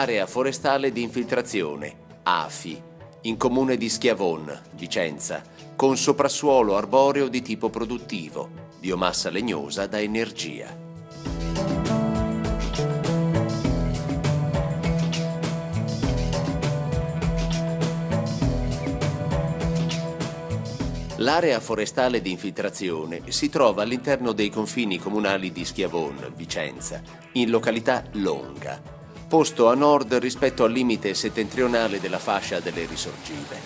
l'area forestale di infiltrazione, AFI, in comune di Schiavon, Vicenza, con soprassuolo arboreo di tipo produttivo, biomassa legnosa da energia. L'area forestale di infiltrazione si trova all'interno dei confini comunali di Schiavon, Vicenza, in località Longa, posto a nord rispetto al limite settentrionale della fascia delle risorgive.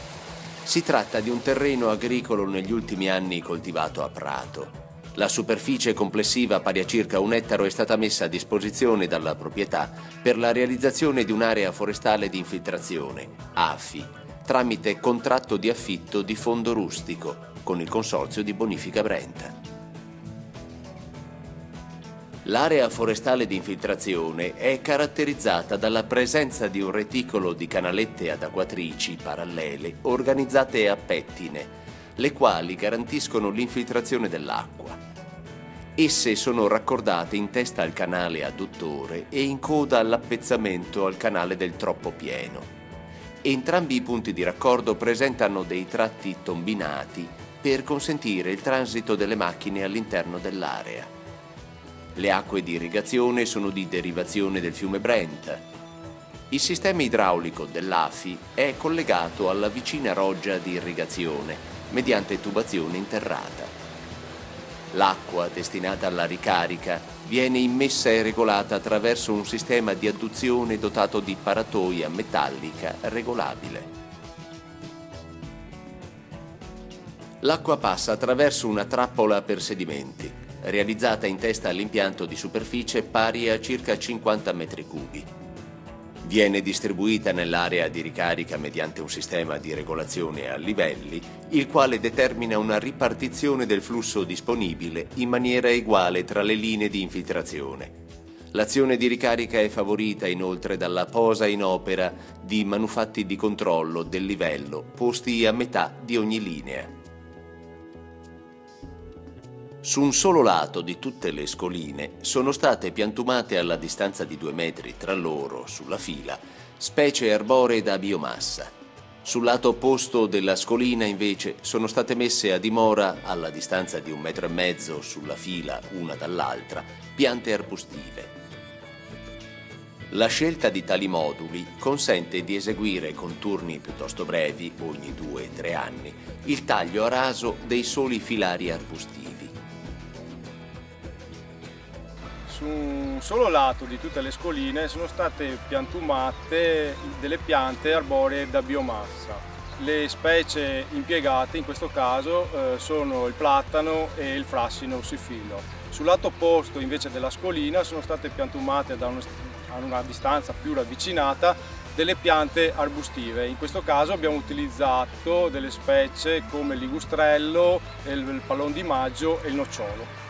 Si tratta di un terreno agricolo negli ultimi anni coltivato a prato. La superficie complessiva pari a circa 1 ettaro è stata messa a disposizione dalla proprietà per la realizzazione di un'area forestale di infiltrazione, AFI, tramite contratto di affitto di fondo rustico con il consorzio di bonifica Brenta. L'area forestale di infiltrazione è caratterizzata dalla presenza di un reticolo di canalette ad acquatrici parallele organizzate a pettine, le quali garantiscono l'infiltrazione dell'acqua. Esse sono raccordate in testa al canale adduttore e in coda all'appezzamento al canale del troppo pieno. Entrambi i punti di raccordo presentano dei tratti tombinati per consentire il transito delle macchine all'interno dell'area. Le acque di irrigazione sono di derivazione del fiume Brenta. Il sistema idraulico dell'AFI è collegato alla vicina roggia di irrigazione mediante tubazione interrata. L'acqua destinata alla ricarica viene immessa e regolata attraverso un sistema di adduzione dotato di paratoia metallica regolabile. L'acqua passa attraverso una trappola per sedimenti, realizzata in testa all'impianto di superficie pari a circa 50 metri cubi. Viene distribuita nell'area di ricarica mediante un sistema di regolazione a livelli, il quale determina una ripartizione del flusso disponibile in maniera uguale tra le linee di infiltrazione. L'azione di ricarica è favorita inoltre dalla posa in opera di manufatti di controllo del livello posti a metà di ogni linea. Su un solo lato di tutte le scoline sono state piantumate alla distanza di 2 metri tra loro, sulla fila, specie arboree da biomassa. Sul lato opposto della scolina, invece, sono state messe a dimora, alla distanza di 1,5 metri sulla fila una dall'altra, piante arbustive. La scelta di tali moduli consente di eseguire con turni piuttosto brevi, ogni 2-3 anni, il taglio a raso dei soli filari arbustivi. Su un solo lato di tutte le scoline sono state piantumate delle piante arboree da biomassa. Le specie impiegate in questo caso sono il platano e il frassino ossifilo. Sul lato opposto invece della scolina sono state piantumate a una distanza più ravvicinata delle piante arbustive. In questo caso abbiamo utilizzato delle specie come il ligustrello, il pallon di maggio e il nocciolo.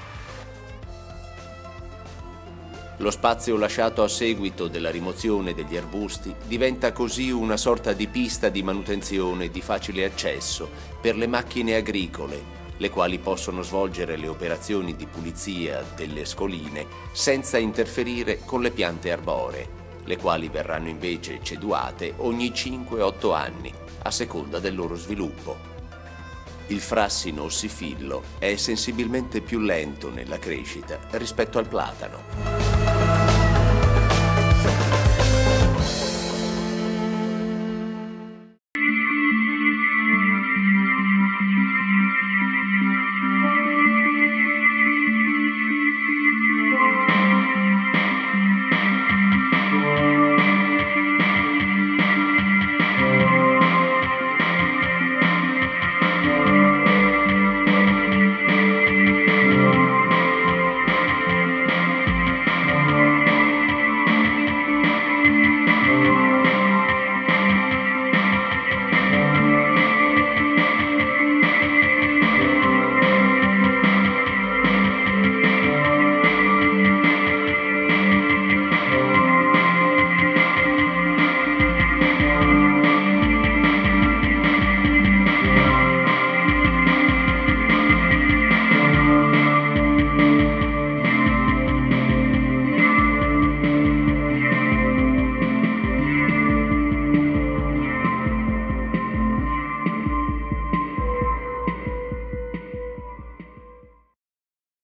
Lo spazio lasciato a seguito della rimozione degli arbusti diventa così una sorta di pista di manutenzione di facile accesso per le macchine agricole, le quali possono svolgere le operazioni di pulizia delle scoline senza interferire con le piante arboree, le quali verranno invece ceduate ogni 5-8 anni, a seconda del loro sviluppo. Il frassino ossifillo è sensibilmente più lento nella crescita rispetto al platano.